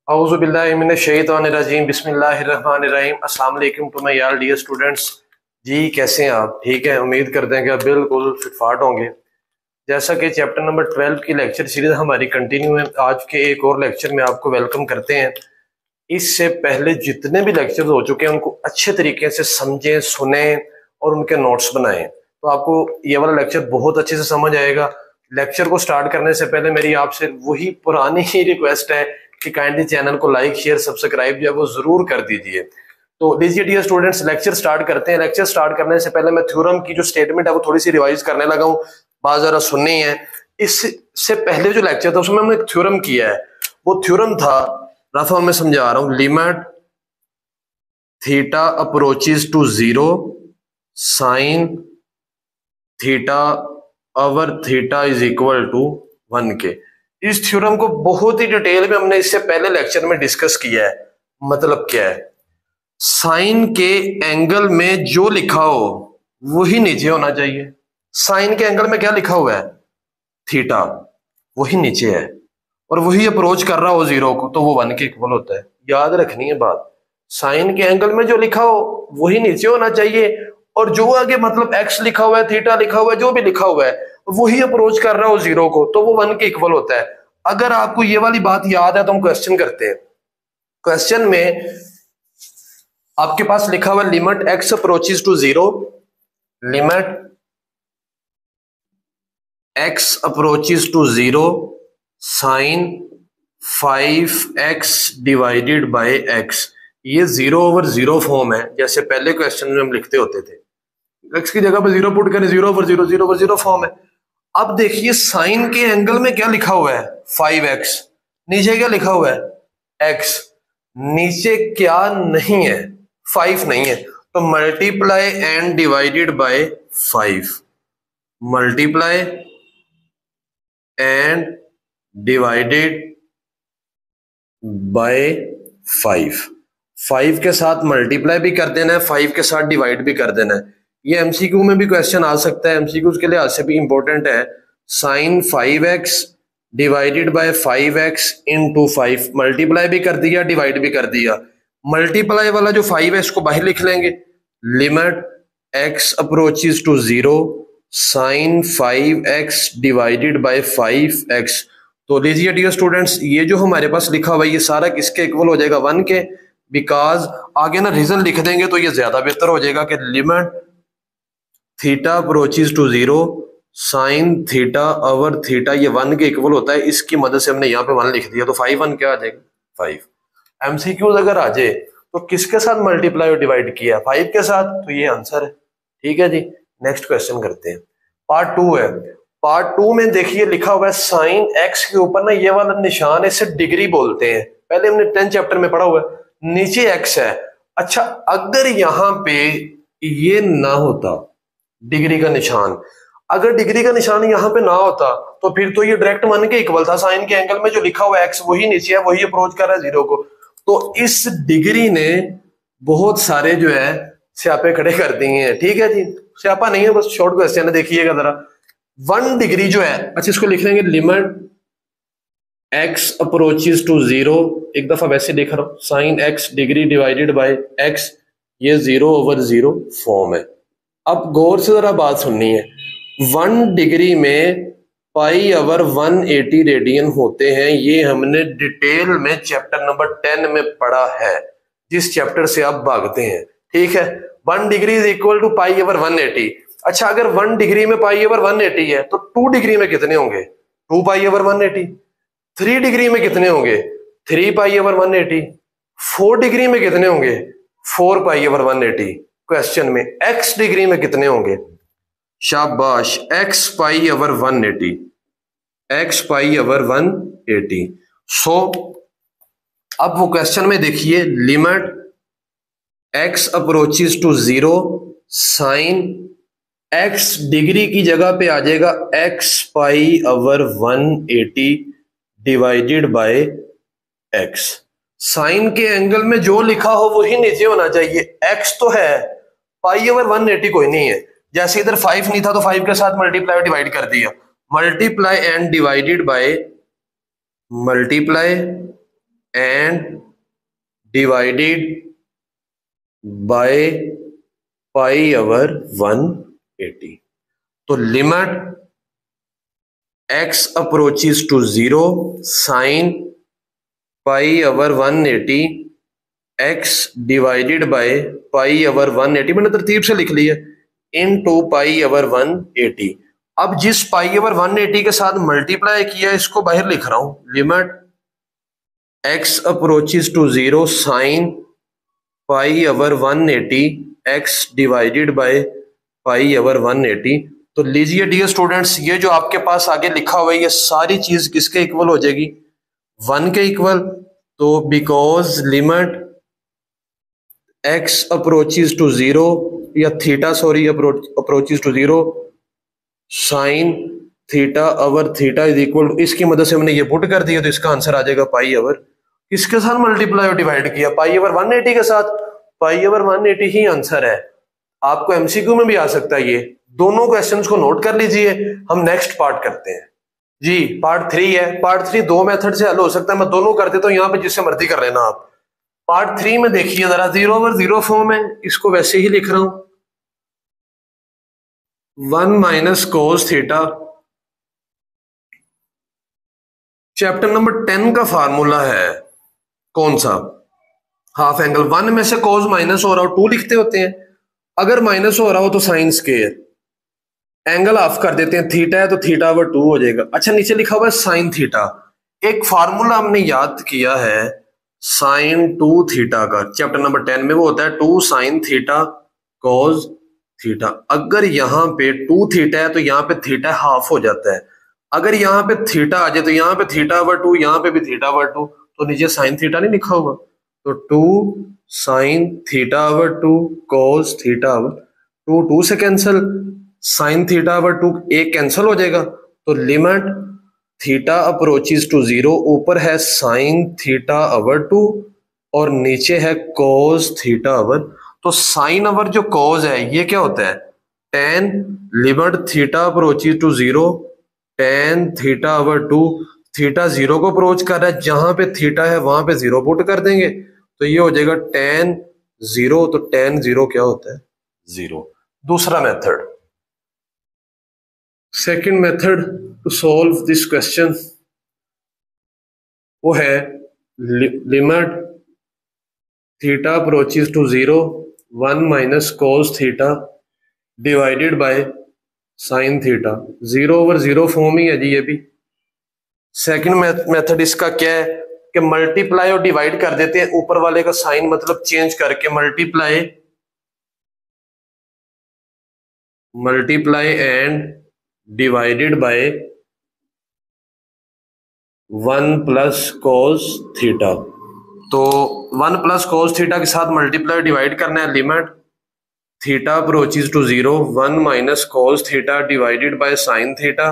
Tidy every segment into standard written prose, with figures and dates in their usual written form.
औज़ुबिल्लाहि मिनश्शैतानिर्रजीम बिस्मिल्लाहिर्रहमानिर्रहीम। अस्सलाम वालेकुम टू माय यार डियर स्टूडेंट्स। जी कैसे हैं आप? ठीक है, उम्मीद करते हैं कि आप बिल्कुल फिटफाट होंगे। जैसा कि चैप्टर नंबर 12 की लेक्चर सीरीज हमारी कंटिन्यू है, आज के एक और लेक्चर में आपको वेलकम करते हैं। इससे पहले जितने भी लेक्चर हो चुके हैं उनको अच्छे तरीके से समझें, सुने और उनके नोट्स बनाएं, तो आपको ये वाला लेक्चर बहुत अच्छे से समझ आएगा। लेक्चर को स्टार्ट करने से पहले मेरी आपसे वही पुरानी ही रिक्वेस्ट है कि काइंडली चैनल को लाइक शेयर सब्सक्राइब जो है वो जरूर कर दीजिए। तो लीजिए डियर स्टूडेंट्स, लेक्चर स्टार्ट करते हैं। लेक्चर स्टार्ट करने से पहले मैं थ्योरम की जो स्टेटमेंट है वो थोड़ी सी रिवाइज करने लगा हूँ, बात जरा सुननी है। इससे पहले जो लेक्चर था उसमें हमने एक थ्योरम किया है। वो थ्योरम था, राफा मैं समझा रहा हूं, limit theta approaches to zero sine theta over theta is equal to 1 के। इस थ्योरम को बहुत ही डिटेल में हमने इससे पहले लेक्चर में डिस्कस किया है। मतलब क्या है, साइन के एंगल में जो लिखा हो वही नीचे होना चाहिए। साइन के एंगल में क्या लिखा हुआ है? थीटा, वही नीचे है और वही अप्रोच कर रहा हो जीरो को, तो वो 1 के इक्वल होता है। याद रखनी है बात, साइन के एंगल में जो लिखा हो वही नीचे होना चाहिए और जो आगे मतलब एक्स लिखा हुआ है, थीटा लिखा हुआ है, जो भी लिखा हुआ है वही अप्रोच कर रहा हो जीरो को, तो वो 1 के इक्वल होता है। अगर आपको ये वाली बात याद है तो हम क्वेश्चन करते हैं। क्वेश्चन में आपके पास लिखा हुआ limit x approaches to zero, limit x approaches to zero sine 5x divided by x। ये 0/0 फॉर्म है, जैसे पहले क्वेश्चन में हम लिखते होते थे। x की जगह पे 0 पुट करें, 0/0 0/0 फॉर्म है। अब देखिए साइन के एंगल में क्या लिखा हुआ है? 5x। नीचे क्या लिखा हुआ है? x। नीचे क्या नहीं है? 5 नहीं है, तो multiply and divided bye 5। Multiply and divided bye 5 के साथ मल्टीप्लाई भी कर देना है, 5 के साथ डिवाइड भी कर देना है। ये एमसीक्यू में भी क्वेश्चन आ सकता है, एमसीक्यू के लिहाज से भी इंपॉर्टेंट है। Sine 5x divided by 5x into 5, multiply भी कर दिया, डिवाइड भी कर दिया। मल्टीप्लाई वाला जो 5 है इसको बाहर लिख लेंगे, limit x approaches to zero sine 5x divided by 5x। तो लीजिए डियर स्टूडेंट्स, ये जो हमारे पास लिखा हुआ है ये सारा किसके इक्वल हो जाएगा? 1 के। बिकॉज आगे ना रीजन लिख देंगे तो ये ज्यादा बेहतर हो जाएगा कि limit theta approaches to zero sine theta over theta ये 1 के इक्वल होता है। इसकी मदद से हमने यहाँ पे 1 लिख दिया, तो 5 1 क्या आ जाएगा? 5। एमसीक्यूज अगर आ जाए तो किसके साथ मल्टीप्लाई और डिवाइड किया? 5 के साथ, तो ये आंसर है। ठीक है जी, नेक्स्ट क्वेश्चन करते हैं। पार्ट 2 है। पार्ट 2 में देखिए लिखा हुआ है साइन एक्स के ऊपर ना ये वाला निशान है, इसे डिग्री बोलते हैं। पहले हमने 10 चैप्टर में पढ़ा हुआ है। नीचे एक्स है। अच्छा, अगर यहां पे ये ना होता डिग्री का निशान, अगर डिग्री का निशान यहां पे ना होता तो फिर तो ये डायरेक्ट 1 के इक्वल था। साइन के एंगल में जो लिखा हुआ है एक्स वही नीचे है, वही अप्रोच कर रहा है जीरो को। तो इस डिग्री ने बहुत सारे जो है स्यापे खड़े कर दिए हैं। ठीक है जी, स्यापा नहीं है, बस शॉर्ट क्वेश्चन है, देखिएगा जरा। 1 डिग्री जो है, अच्छा इसको लिख लेंगे limit x approaches to zero, एक दफा वैसे लिख रहा हूं, sine x degree divided by x, ये 0/0 फॉर्म है। अब गौर से जरा बात सुननी है। 1 डिग्री में π/180 रेडियन होते हैं, ये हमने डिटेल में चैप्टर नंबर 10 में पढ़ा है, जिस चैप्टर से आप भागते हैं। ठीक है, 1 डिग्री इज इक्वल टू π/180। अच्छा, अगर 1 डिग्री में π/180 है तो 2 डिग्री में कितने होंगे? 2π/180। 3 डिग्री में कितने होंगे? 3π/180। 4 डिग्री में कितने होंगे? 4π/180। क्वेश्चन में x डिग्री में कितने होंगे? शाबाश, x π/180, x π/180। सो अब वो क्वेश्चन में देखिए, limit x approaches to zero sine x degree की जगह पे आ जाएगा x π/180 divided by x। Sine के एंगल में जो लिखा हो वही नीचे होना चाहिए। x तो है, π/180 कोई नहीं है। जैसे इधर 5 नहीं था तो 5 के साथ मल्टीप्लाई और डिवाइड कर दिया, multiply and divided by, multiply and divided by pi over 180। तो limit x approaches to 0 sine pi over 180 x divided by pi over 180, मैंने तरतीब से लिख लिया, इन टू पाई ओवर 180। अब जिस पाई ओवर 180 के साथ मल्टीप्लाई किया इसको बाहर लिख रहा हूं, limit x approaches to 0 sine pi over 180 x divided by pi over 180। तो लीजिए डियर स्टूडेंट्स, ये जो आपके पास आगे लिखा हुआ है ये सारी चीज किसके इक्वल हो जाएगी, 1 के इक्वल। तो because limit x approaches to 0 या theta sorry approaches to 0 sine theta over theta is equal, इसकी मदद से मैंने ये पुट कर दिया तो इसका आंसर आ जाएगा पाई ओवर, किसके साथ मल्टीप्लाई और डिवाइड किया, पाई ओवर 180 के साथ, पाई ओवर 180 ही आंसर है। आपको एमसीक्यू में भी आ सकता है ये, दोनों क्वेश्चंस को नोट कर लीजिए। हम नेक्स्ट पार्ट करते हैं जी, पार्ट 3 है। पार्ट 3 दो मेथड से हल हो सकता है, मैं दोनों कर देता हूं, यहां पे जिससे मर्जी कर लेना आप। पार्ट 3 में देखिए जरा, 0 ओवर 0 फॉर्म है, इसको वैसे ही लिख रहा हूं, 1 minus cos theta. Chapter number 10 का फार्मूला है कौन सा, हाफ एंगल। 1 में से कोस माइनस हो रहा हो 2 लिखते होते हैं, अगर माइनस हो रहा हो तो साइन स्क्वायर, एंगल ऑफ कर देते हैं, थीटा है तो थीटा ओवर 2 हो जाएगा। अच्छा नीचे लिखा हुआ है साइन थीटा, एक फार्मूला हमने याद किया है साइन 2 थीटा का, चैप्टर नंबर 10 में वो होता है 2 साइन थीटा कॉस थीटा। अगर यहाँ पे 2 थीटा है तो यहाँ पे थीटा हाफ हो जाता है, अगर यहाँ पे थीटा आ जाए तो यहाँ पे थीटा ओवर 2, यहाँ पे भी थीटा ओवर 2, तो नीचे साइन थीटा नहीं लिखा होगा, तो 2 sign theta over 2 cos theta over 2, 2 से कैंसिल, साइन थीटा ओवर 2 एक कैंसिल हो जाएगा। तो लिमिट थीटा अप्रोचेस टू 0, ऊपर है साइन थीटा ओवर 2 और नीचे है कॉस थीटा ओवर, तो साइन ओवर जो कॉस है ये क्या होता है, tan, limit theta approaches to 0 tan theta over 2, theta 0 को अप्रोच कर रहा है, जहां पे थीटा है वहां पे 0 पुट कर देंगे तो ये हो जाएगा टेन 0, तो टेन 0 क्या होता है, 0। दूसरा method, second method to solve this question वो है limit theta approaches to 0 1 minus cos theta divided by sine theta. 0 over 0 form ही है जी ये भी। सेकंड मेथड इसका क्या है कि मल्टीप्लाई और डिवाइड कर देते हैं, ऊपर वाले का साइन मतलब चेंज करके, multiply and divided bye 1 plus cos theta. तो 1 प्लस कोस थीटा के साथ मल्टीप्लाई डिवाइड करना है, limit theta approaches to 0 1 minus cos theta divided by sine theta,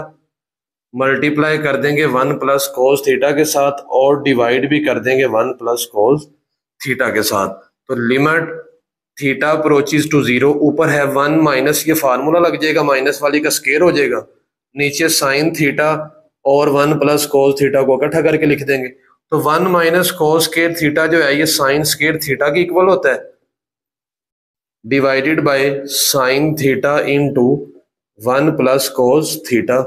multiply कर देंगे 1 प्लस कोस थीटा के साथ और डिवाइड भी कर देंगे 1 प्लस कोस थीटा के साथ। तो लिमिट थीटा अप्रोचेस टू 0, ऊपर है 1 माइनस, ये फार्मूला लग जाएगा, माइनस वाली का स्केयर हो जाएगा, नीचे साइन थीटा और 1 प्लस कोस थीटा को इकट्ठा करके लिख देंगे। तो 1 माइनस कोस स्केयर थीटा जो है ये साइन स्केयर थीटा के इक्वल होता है, divided by sine theta into 1 plus cos theta,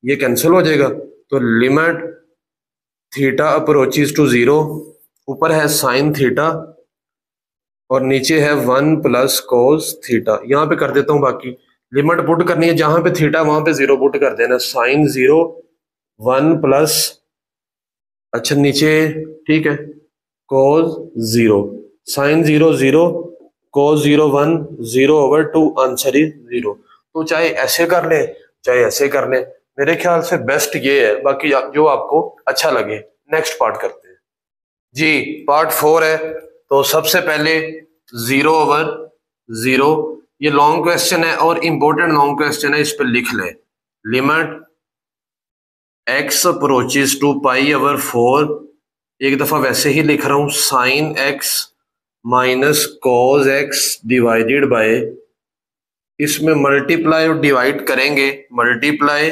ये कैंसिल हो जाएगा। तो लिमिट थीटा अप्रोचेस टू 0, ऊपर है साइन थीटा और नीचे है 1 प्लस कोस थीटा, यहां पे कर देता हूं, बाकी लिमिट पुट करनी है, जहां पे थीटा वहां पे 0 पुट कर देना, साइन 0 1 प्लस, अच्छा नीचे ठीक है cos 0, sine 0 0 cos 0 1 0 over 2, answer is 0। तो चाहे ऐसे कर ले चाहे ऐसे कर ले, मेरे ख्याल से बेस्ट ये है, बाकी जो आपको अच्छा लगे। नेक्स्ट पार्ट करते हैं जी, पार्ट 4 है। तो सबसे पहले 0 ओवर 0, ये लॉन्ग क्वेश्चन है और इंपॉर्टेंट लॉन्ग क्वेश्चन है, इस पर लिख ले, limit x approaches to pi over 4, एक दफा वैसे ही लिख रहा हूं, sine x minus cos x divided by इसमें मल्टीप्लाई और डिवाइड करेंगे, multiply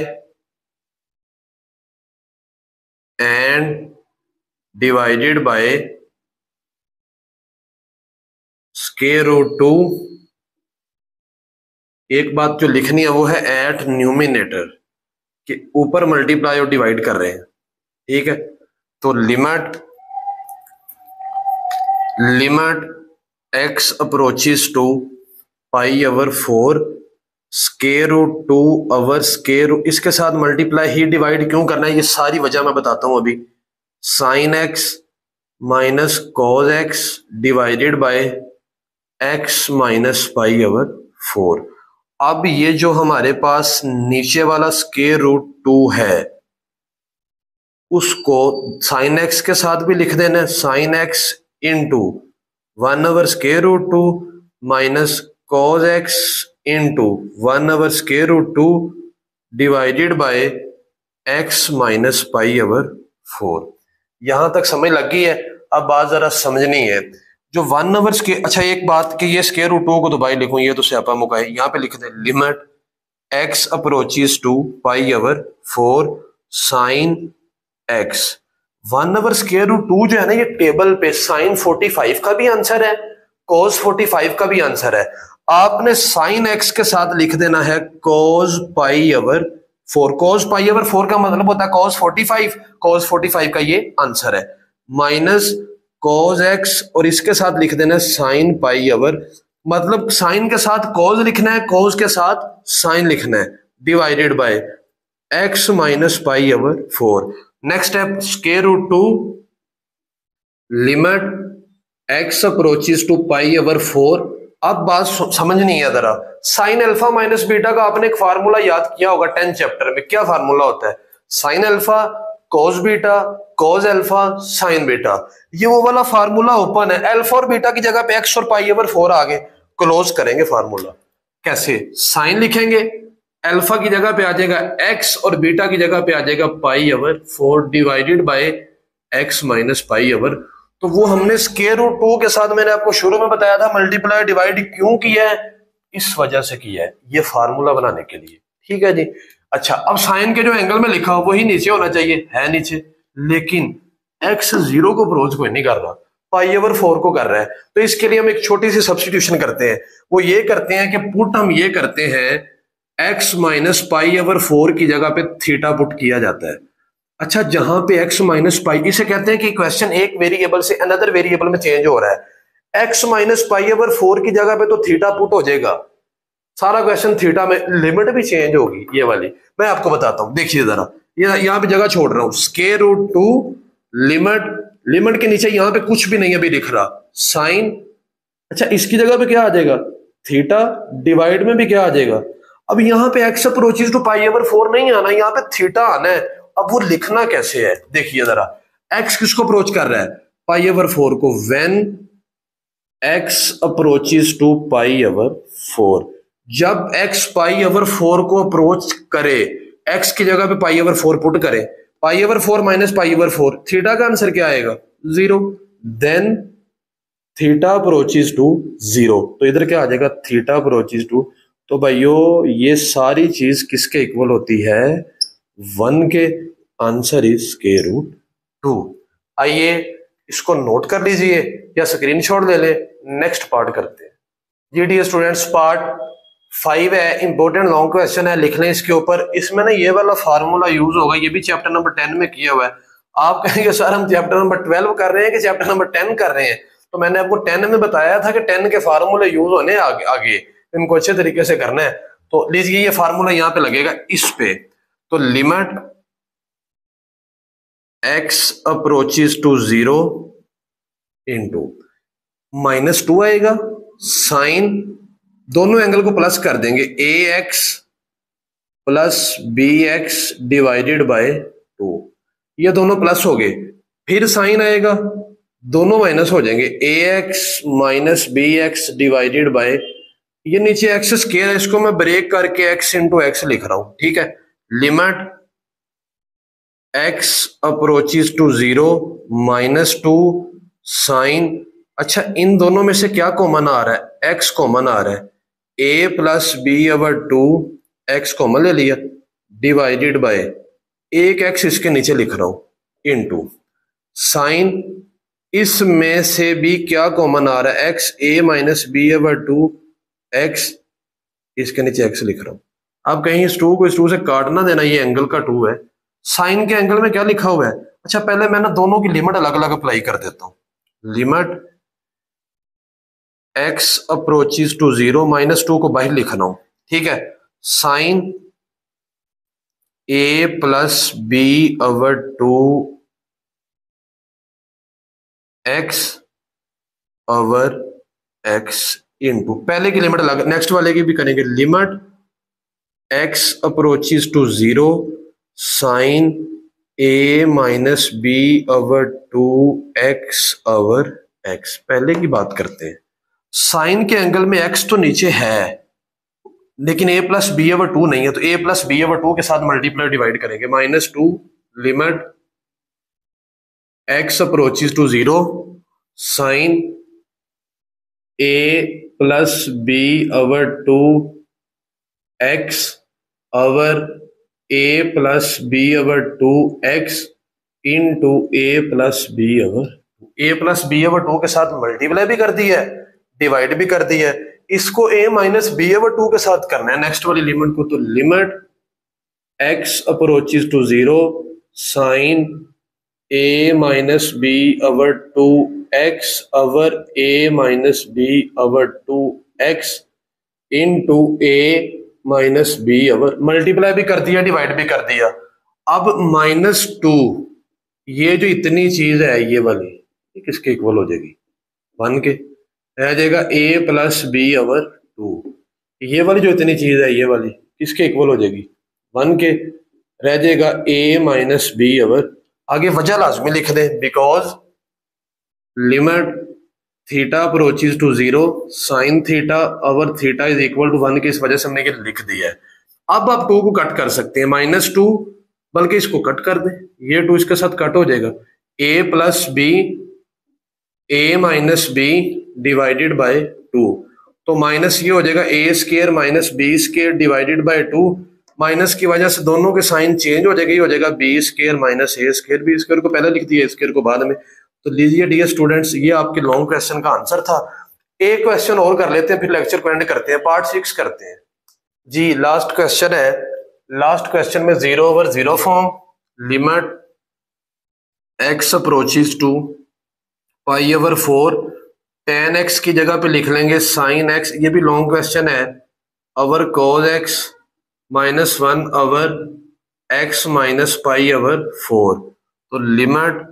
and divided by square root 2। एक बात जो लिखनी है वो है एट न्यूमिनेटर, कि ऊपर मल्टीप्लाई और डिवाइड कर रहे हैं, ठीक है। तो limit x approaches to pi over 4 square root 2 over square root, इसके साथ मल्टीप्लाई ही डिवाइड क्यों करना है ये सारी वजह मैं बताता हूं अभी। Sine x minus cos x divided by x minus pi over 4। अब ये जो हमारे पास नीचे वाला स्क्वायर रूट 2 है उसको साइन x के साथ भी लिख देना है, sine x into 1 over square root 2 minus cos x into 1 over square root 2 divided by x minus pi over 4। यहां तक समझ लग गई है। अब बात जरा समझनी है, जो 1 ओवर स्क्वायर, अच्छा एक बात कि ये स्क्वायर रूट 2 को तो भाई लिखूं, ये तो स्यापा मुका है, यहां पे लिख दे limit x approaches to pi over 4 sine x। 1 over square root 2 जो है ना, ये टेबल पे साइन 45 का भी आंसर है, cos 45 का भी आंसर है। आपने साइन x के साथ लिख देना है cos पाई ओवर 4। cos पाई ओवर 4 का मतलब होता है cos 45, cos 45 का ये आंसर है, माइनस cos x और इसके साथ लिख देना है साइन पाई ओवर, मतलब साइन के साथ cos लिखना है, cos के साथ साइन लिखना है, divided by x minus pi over 4। Next step square root 2 limit x approaches to pi over 4। अब बात समझनी है जरा, साइन अल्फा माइनस बीटा का आपने एक फार्मूला याद किया होगा 10 चैप्टर में। क्या फार्मूला होता है? Sine alpha cos beta cos alpha sign beta. ये वो वाला फार्मूला ओपन है, अल्फा और बीटा की जगह पे x और पाई ओवर 4 आगे, क्लोज करेंगे फार्मूला। कैसे? साइन लिखेंगे, अल्फा की जगह पे आ जाएगा x और बीटा की जगह पे आ जाएगा पाई over 4 divided by x minus pi over. तो वो हमने स्क्वायर रूट 2 के साथ मैंने आपको शुरू में बताया था मल्टीप्लाई डिवाइड क्यों किया है, इस वजह से किया है, ये फार्मूला बनाने के लिए, ठीक है जी। अच्छा, अब साइन के जो एंगल में लिखा हो वही नीचे होना चाहिए, है नीचे, लेकिन x 0 को अप्रोच कोई नहीं कर रहा, पाई ओवर 4 को कर रहा है। तो इसके लिए हम एक छोटी सी सब्स्टिट्यूशन करते हैं, वो ये करते हैं कि पुट हम ये करते हैं x माइनस पाई ओवर 4 की जगह पे थीटा पुट किया जाता है। अच्छा, जहां पे x माइनस पाई, इसे कहते हैं कि क्वेश्चन एक वेरिएबल से अनदर वेरिएबल में चेंज हो रहा है। x माइनस पाई ओवर 4 की जगह पे तो थीटा पुट हो जाएगा, सारा क्वेश्चन थीटा में, लिमिट भी चेंज होगी ये वाली, मैं आपको बताता हूं। देखिए जरा, ये यहां पे जगह छोड़ रहा हूं, स्क्वायर रूट 2 लिमिट के नीचे यहां पे कुछ भी नहीं अभी लिख रहा, साइन। अच्छा, इसकी जगह पे क्या आ जाएगा? थीटा, डिवाइड में भी क्या आ जाएगा? अब यहाँ पे x approaches to pi over 4 नहीं आना, यहाँ पे थीटा आना है। अब वो लिखना कैसे है? देखिए जरा, x किसको अप्रोच कर रहा है? पाई ओवर 4 को। When x approaches to pi over 4, जब x पाई ओवर 4 को अप्रोच करे, x की जगह पे पाई ओवर 4 पुट करे, पाई over 4 minus pi over 4, theta का आंसर क्या आएगा? 0। देन थीटा अप्रोचेस टू 0, तो इधर क्या आ जाएगा? Theta approaches to. तो भाइयों ये सारी चीज किसके इक्वल होती है? 1 के। Answer is square root 2। आइए इसको नोट कर लीजिए या स्क्रीनशॉट ले ले, नेक्स्ट पार्ट करते हैं जी। डियर स्टूडेंट्स, पार्ट 5 है, इंपॉर्टेंट लॉन्ग क्वेश्चन है, लिख लें इसके ऊपर। इसमें ना ये वाला फार्मूला यूज होगा, ये भी चैप्टर नंबर 10 में किया हुआ है। आप कहेंगे सर हम चैप्टर नंबर 12 कर रहे हैं कि चैप्टर नंबर 10 कर रहे हैं, तो मैंने आपको 10 में बताया था कि 10 के फार्मूले यूज होने आगे इनको अच्छे तरीके से करना है। तो लीजिए ये फार्मूला यहां पे लगेगा इस पे, तो limit x approaches to 0 into -2 आएगा, साइन, दोनों एंगल को प्लस कर देंगे, ax plus bx divided by 2, ये दोनों प्लस हो गए। फिर साइन आएगा, दोनों माइनस हो जाएंगे, ax minus bx divided by, ये नीचे एक्स स्क्वायर है, इसको मैं ब्रेक करके x इंटू एक्स लिख रहा हूं, ठीक है। Limit x approaches to 0 -2 sine. अच्छा, इन दोनों में से क्या कॉमन आ रहा है? x कॉमन आ रहा है, a plus b over two x common ले लिया डिवाइडेड बाय एक एक्स इसके नीचे लिख रहा हूं इनटू साइन इसमें से भी क्या कॉमन आ रहा है x a minus b over two x इसके नीचे एक्स लिख रहा हूं। अब कहीं इस टू को इस टू से काट ना देना, ये एंगल का टू है। साइन के एंगल में क्या लिखा हुआ है? अच्छा पहले मैं ना दोनों की लिमिट अलग अलग अप्लाई कर देता हूं। Limit x approaches to zero, minus two को बाहर लिखना हूं, ठीक है। Sine a plus b over two x over x into पहले की लिमिट अलग, नेक्स्ट वाले की भी करेंगे। Limit x approaches to zero sine a minus b over two x over x. पहले की बात करते हैं। साइन के एंगल में x तो नीचे है लेकिन a plus b over two नहीं है, तो a plus b over two के साथ मल्टीप्लाई डिवाइड करेंगे। Minus two limit x approaches to zero sine a plus b over two x over a plus b over two x into a plus b over a plus b over two के साथ multiply भी कर दी है, divide भी कर दी है। इसको a minus b over two के साथ करना है नेक्स्ट वाली लिमिट को, तो limit x approaches to zero sine a minus b over two x over a minus b over two x into a minus b over multiply भी कर दिया, डिवाइड भी कर दिया। अब माइनस टू, ये जो इतनी चीज है ये वाली, ये किसके इक्वल हो जाएगी? वन के। रह जाएगा a plus b over two, ये वाली जो इतनी चीज है ये वाली किसके इक्वल हो जाएगी? वन के। रह जाएगा a माइनस बी ओवर, आगे वजह लाजमी लिख दें, because limit theta approaches to zero sine theta over theta is equal to one की इस वजह से हमने ये लिख दिया है। अब आप टू को कट कर सकते हैं, माइनस टू, बल्कि इसको कट कर दें, ये टू इसके साथ कट हो जाएगा। a plus b a minus b divided by two, तो माइनस ये हो जाएगा a square minus b square divided by two. Minus की वजह से दोनों के साइन चेंज हो जाएगा, ये हो जाएगा बी स्केयर माइनस ए स्केयर। बी स्केयर को पहले लिख दिया, स्केयर को बाद में। तो लीजिए डियर स्टूडेंट्स, ये आपके लॉन्ग क्वेश्चन का आंसर था। एक क्वेश्चन और कर लेते हैं फिर लेक्चर को एंड करते हैं, पार्ट 6 करते हैं जी। लास्ट क्वेश्चन है, लास्ट क्वेश्चन में zero over zero form, limit x approaches to pi over four, tan x की जगह पे लिख लेंगे साइन एक्स, ये भी लॉन्ग क्वेश्चन है, over cos x minus one over x minus pi over four. तो limit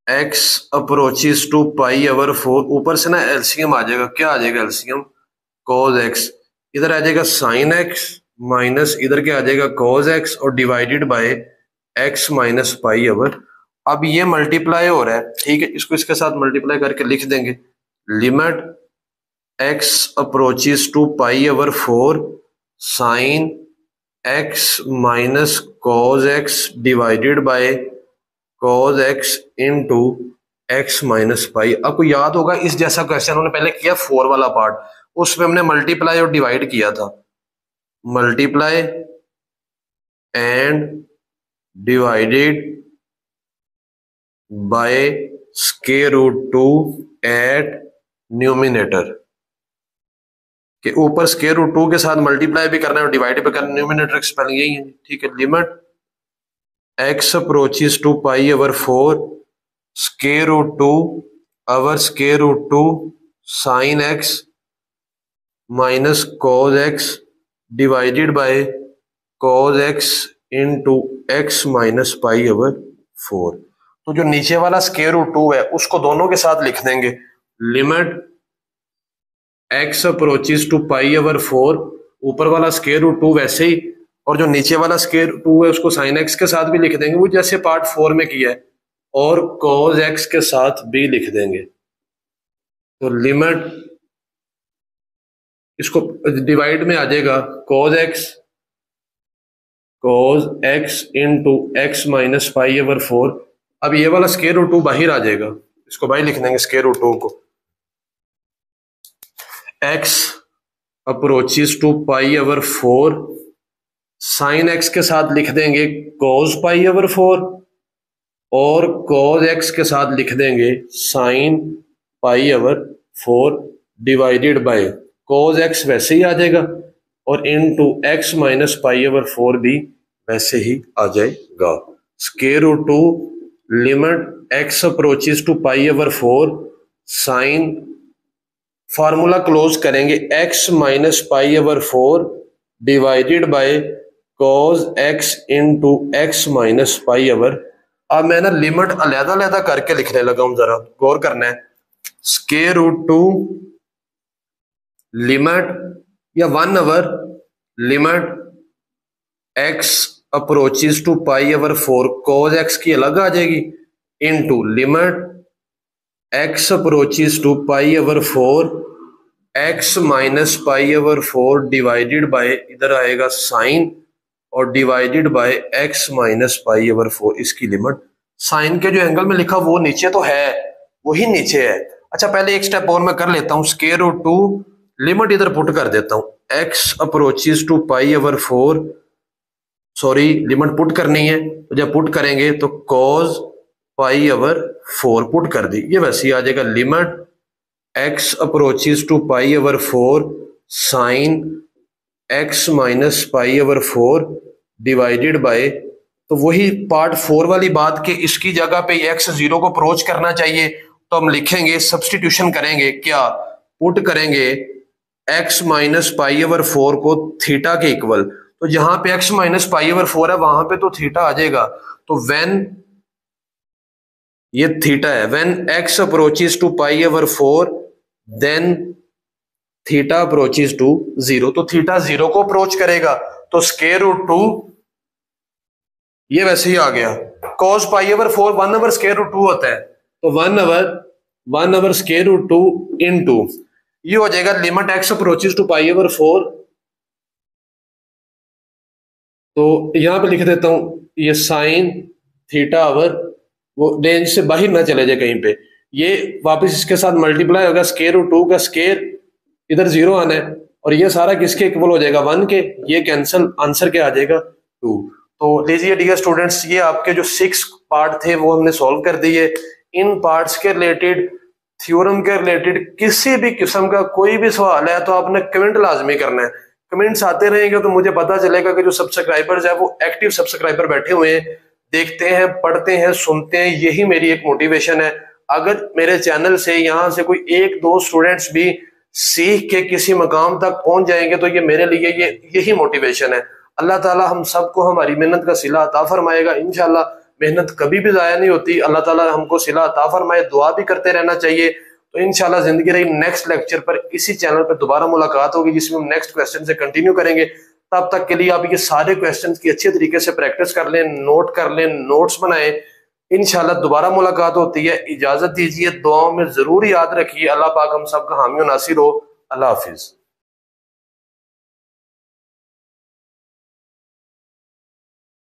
x approaches to pi over four, ऊपर से ना एलसीएम आ जाएगा, क्या आ जाएगा एलसीएम? cos x, इधर आ जाएगा sin x माइनस इधर क्या आ जाएगा cos x और divided by x minus pi over. अब ये मल्टीप्लाई हो रहा है, ठीक है, इसको इसके साथ मल्टीप्लाई करके लिख देंगे। Limit x approaches to pi over four sine x minus cos x divided by cos x into x minus pi. आपको याद होगा इस जैसा क्वेश्चन हमने पहले किया, फोर वाला पार्ट, उसमें हमने मल्टीप्लाई और डिवाइड किया था। Multiply and divided by square root two at numerator, के ऊपर स्क्वायर रूट टू के साथ मल्टीप्लाई भी करना है और डिवाइड भी करना है, न्यूमिनेटर की स्पेलिंग यही है, ठीक है। Limit x approaches to pi over four square root two over square root two sine x minus cos x divided by cos x into x minus pi over four. तो जो नीचे वाला square root to है उसको दोनों के साथ लिख देंगे। Limit x approaches to pi over four, ऊपर वाला स्क्वायर रूट टू वैसे ही, और जो नीचे वाला स्क्वायर टू है उसको साइन एक्स के साथ भी लिख देंगे, वो जैसे पार्ट फोर में किया है, और cos x के साथ भी लिख देंगे। तो लिमिट इसको डिवाइड में आ जाएगा cos x into x minus pi over four. अब ये वाला स्क्वायर रूट टू बाहर आ जाएगा, इसको बाहर लिख देंगे स्क्वायर रूट टू को। x approaches to pi over 4, sine x के साथ लिख देंगे कॉज पाई ओवर 4 और कॉज एक्स के साथ लिख देंगे sine pi over 4 divided by cos x वैसे ही आ जाएगा और into x minus pi over 4 भी वैसे ही आ जाएगा। Square root two limit x approaches to pi over 4 sine, formula close करेंगे x minus pi over 4 divided by cos x into x minus pi over. अब मैं ना लिमिट अलहदा अलहदा करके लिखने लगा हूं, जरा गौर करना है। स्क्वायर रूट टू लिमिट या 1 over limit x approaches to pi over 4 cos x की अलग आ जाएगी into limit x approaches to pi over 4 x minus pi over 4 divided by, इधर आएगा साइन और divided by x minus pi over 4। इसकी limit sign के जो एंगल में लिखा वो नीचे तो है, वही नीचे है। अच्छा पहले एक स्टेप और मैं कर लेता हूं। स्क्वायर रूट टू लिमिट इधर पुट कर देता हूं x approaches to pi over 4, sorry limit put करनी है तो जब पुट करेंगे तो कॉज पाई ओवर 4 पुट कर दी, ये वैसे ही आ जाएगा limit x approaches to pi over 4 sine x minus pi over 4 divided by, तो वही पार्ट 4 वाली बात के इसकी जगह पे एक्स 0 को अप्रोच करना चाहिए तो हम लिखेंगे सब्सटीट्यूशन करेंगे, क्या पुट करेंगे एक्स माइनस पाई ओवर 4 को थीटा के इक्वल, तो जहां पे एक्स माइनस पाई ओवर 4 है वहां पे तो थीटा आ जाएगा। तो व्हेन ये थीटा है, when x approaches to pi over 4 then theta approaches to 0, तो थीटा 0 को अप्रोच करेगा तो स्क्वायर रूट टू ये वैसे ही आ गया। Cos pi over 4 1 over square root 2 होता है तो 1 ओवर स्क्वायर रूट 2 इनटू ये हो जाएगा limit x approaches to pi over 4, तो यहां पे लिख देता हूं ये साइन थीटा ओवर, वो रेंज से बाहर ना चले जाए कहीं पे, ये वापस इसके साथ मल्टीप्लाई होगा स्क्वायर रूट 2 का स्क्वायर, इधर 0 आना है और ये सारा किसके इक्वल हो जाएगा 1 के, ये कैंसिल, आंसर क्या आ जाएगा 2। तो लीजिए डियर स्टूडेंट्स ये आपके जो 6 पार्ट थे वो हमने सॉल्व कर दिए। इन पार्ट्स के रिलेटेड, थ्योरम के रिलेटेड किसी भी किस्म का कोई भी सवाल है तो आपने कमेंट लाजमी करना है। कमेंट्स आते रहेंगे तो मुझे पता चलेगा कि जो सब्सक्राइबर्स है वो एक्टिव सब्सक्राइबर बैठे हुए हैं, देखते हैं, पढ़ते हैं, सुनते हैं, यही मेरी एक मोटिवेशन है। अगर मेरे चैनल से यहाँ से कोई 1-2 स्टूडेंट्स भी सीख के किसी मकाम तक पहुंच जाएंगे तो ये मेरे लिए यही मोटिवेशन है। अल्लाह ताला हम सबको हमारी मेहनत का सिला अता फरमाएगा इंशाल्लाह। मेहनत कभी भी जाया नहीं होती, अल्लाह ताला हमको सिला अता फरमाए, दुआ भी करते रहना चाहिए। तो इंशाल्लाह जिंदगी रही, नेक्स्ट लेक्चर पर इसी चैनल पर दोबारा मुलाकात होगी जिसमें हम नेक्स्ट क्वेश्चन से कंटिन्यू करेंगे। तब तक के लिए आप ये सारे क्वेश्चंस की अच्छे तरीके से प्रैक्टिस कर लें, नोट कर लें, नोट्स बनाएं। इंशाल्लाह दोबारा मुलाकात होती है। इजाजत दीजिए, दुआओं में जरूर याद रखिए। अल्लाह पाक हम सबका हामी और नासिर हो। अल्लाह हाफिज।